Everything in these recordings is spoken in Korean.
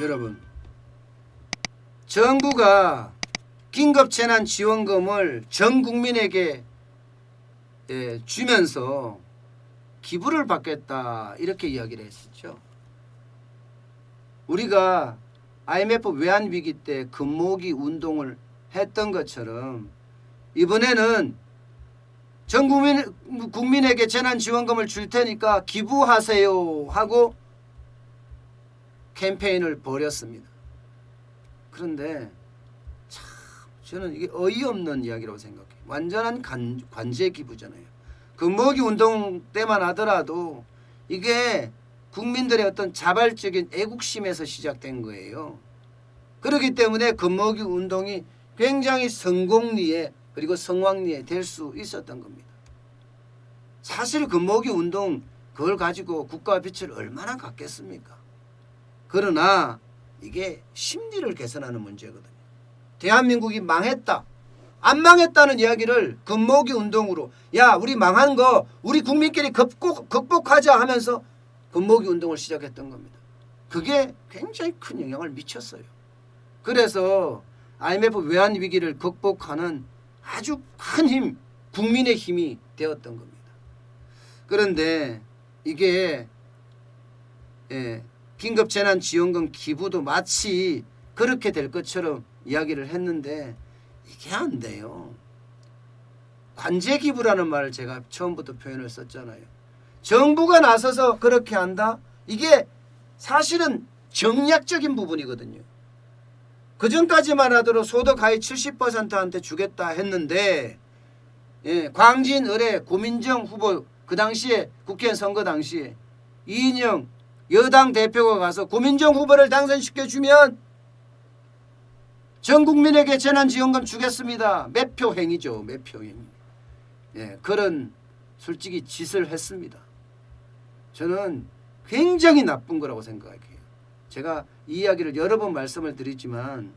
여러분, 정부가 긴급재난지원금을 전 국민에게 주면서 기부를 받겠다 이렇게 이야기를 했었죠. 우리가 IMF 외환위기 때 금모으기 운동을 했던 것처럼 이번에는 전 국민에게 재난지원금을 줄 테니까 기부하세요 하고 캠페인을 벌였습니다. 그런데 참 저는 이게 어이없는 이야기라고 생각해요. 완전한 관제 기부잖아요. 금모으기 운동 때만 하더라도 이게 국민들의 어떤 자발적인 애국심에서 시작된 거예요. 그렇기 때문에 금모으기 운동이 굉장히 성공리에 그리고 성황리에 될 수 있었던 겁니다. 사실 금모으기 운동 그걸 가지고 국가와 빚을 얼마나 갚겠습니까? 그러나 이게 심리를 개선하는 문제거든요. 대한민국이 망했다. 안 망했다는 이야기를 금모으기 운동으로 야 우리 망한 거 우리 국민끼리 극복하자 하면서 금모으기 운동을 시작했던 겁니다. 그게 굉장히 큰 영향을 미쳤어요. 그래서 IMF 외환위기를 극복하는 아주 큰 힘, 국민의 힘이 되었던 겁니다. 그런데 이게 긴급재난지원금 기부도 마치 그렇게 될 것처럼 이야기를 했는데 이게 안 돼요. 관제기부라는 말을 제가 처음부터 표현을 썼잖아요. 정부가 나서서 그렇게 한다? 이게 사실은 정략적인 부분이거든요. 그전까지만 하더라도 소득 하위 70%한테 주겠다 했는데 광진, 을의 고민정 후보 그 당시에 국회의원 선거 당시에 이인영 여당 대표가 가서 고민정 후보를 당선시켜주면 전 국민에게 재난지원금 주겠습니다. 매표행위죠. 매표행위. 그런 솔직히 짓을 했습니다. 저는 굉장히 나쁜 거라고 생각해요. 제가 이 이야기를 여러 번 말씀을 드리지만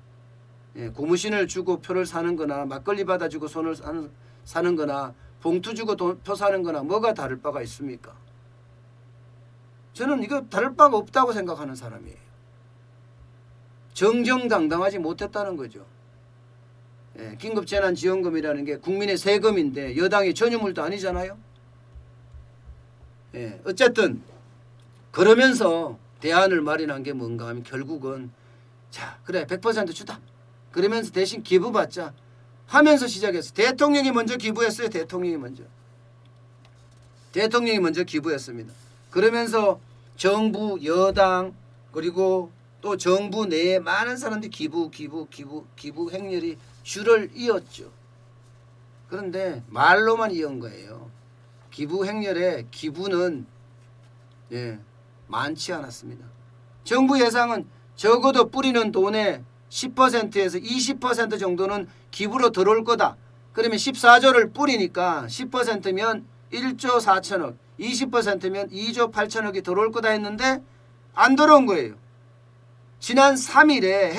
고무신을 주고 표를 사는 거나 막걸리 받아주고 손을 사는 거나 봉투 주고 표 사는 거나 뭐가 다를 바가 있습니까? 저는 이거 다를 바가 없다고 생각하는 사람이에요. 정정당당하지 못했다는 거죠. 긴급재난지원금이라는 게 국민의 세금인데 여당의 전유물도 아니잖아요. 어쨌든 그러면서 대안을 마련한 게 뭔가 하면 결국은 자 그래 100% 주다. 그러면서 대신 기부받자 하면서 시작했어요. 대통령이 먼저 기부했어요. 대통령이 먼저 기부했습니다. 그러면서 정부, 여당 그리고 또 정부 내에 많은 사람들이 기부 행렬이 줄을 이었죠. 그런데 말로만 이은 거예요. 기부 행렬에 기부는 많지 않았습니다. 정부 예상은 적어도 뿌리는 돈의 10%에서 20% 정도는 기부로 들어올 거다. 그러면 14조를 뿌리니까 10%면 1조 4천억, 20%면 2조 8천억이 들어올 거다 했는데 안 들어온 거예요. 지난 3일에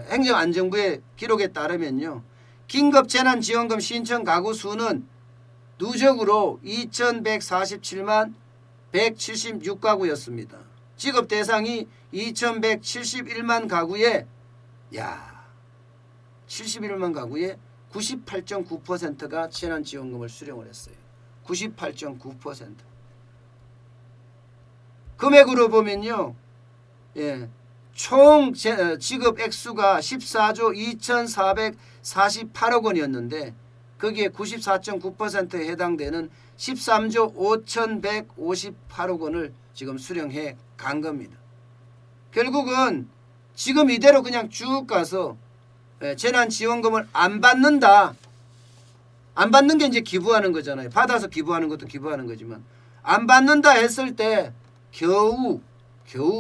행정안전부의 기록에 따르면요. 긴급재난지원금 신청 가구 수는 누적으로 2,147만 176가구였습니다. 지급 대상이 2,171만 가구에 71만 가구에 98.9%가 재난지원금을 수령을 했어요. 98.9%. 금액으로 보면요. 총 지급 액수가 14조 2,448억 원이었는데 거기에 94.9%에 해당되는 13조 5,158억 원을 지금 수령해 간 겁니다. 결국은 지금 이대로 그냥 쭉 가서 재난지원금을 안 받는다. 안 받는 게 이제 기부하는 거잖아요. 받아서 기부하는 것도 기부하는 거지만 안 받는다 했을 때 겨우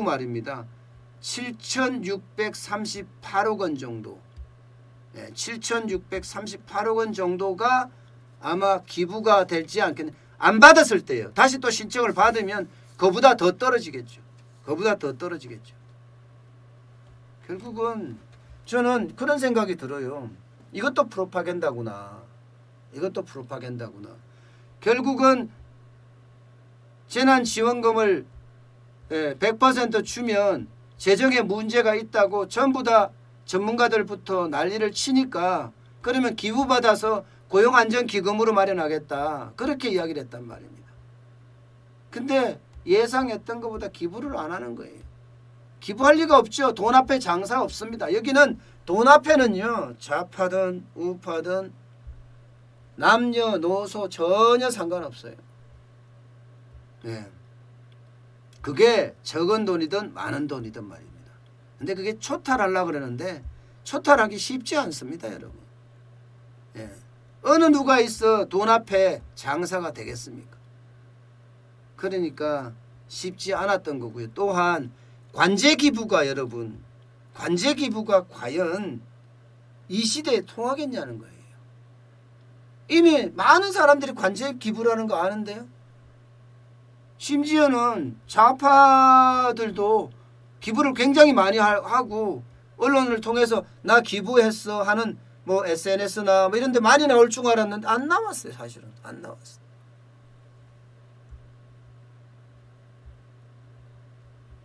말입니다. 7,638억 원 정도 7,638억 원 정도가 아마 기부가 될지 않겠네. 안 받았을 때요. 다시 또 신청을 받으면 그보다 더 떨어지겠죠. 결국은 저는 그런 생각이 들어요. 이것도 프로파간다구나. 결국은 재난지원금을 100% 주면 재정에 문제가 있다고 전부 다 전문가들부터 난리를 치니까 그러면 기부받아서 고용안정기금으로 마련하겠다. 그렇게 이야기를 했단 말입니다. 근데 예상했던 것보다 기부를 안 하는 거예요. 기부할 리가 없죠. 돈 앞에 장사 없습니다. 여기는 돈 앞에는요. 좌파든 우파든 남녀노소 전혀 상관없어요. 예. 그게 적은 돈이든 많은 돈이든 말입니다. 근데 그게 초탈하려고 그러는데 초탈하기 쉽지 않습니다, 여러분. 예. 어느 누가 있어 돈 앞에 장사가 되겠습니까? 그러니까 쉽지 않았던 거고요. 또한 관제기부가 여러분, 관제기부가 과연 이 시대에 통하겠냐는 거예요. 이미 많은 사람들이 관제기부라는 거 아는데요. 심지어는 좌파들도 기부를 굉장히 많이 하고 언론을 통해서 나 기부했어 하는 뭐 SNS나 뭐 이런 데 많이 나올 줄 알았는데 안 나왔어요. 사실은 안 나왔어요.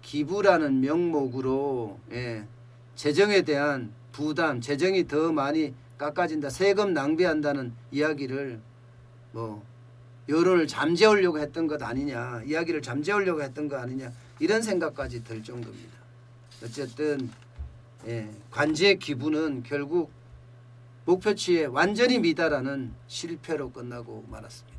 기부라는 명목으로 재정에 대한 부담, 재정이 더 많이 깎아진다, 세금 낭비한다는 이야기를 뭐 여론을 잠재우려고 했던 것 아니냐, 이야기를 잠재우려고 했던 것 아니냐 이런 생각까지 들 정도입니다. 어쨌든 관제 기부는 결국 목표치에 완전히 미달하는 실패로 끝나고 말았습니다.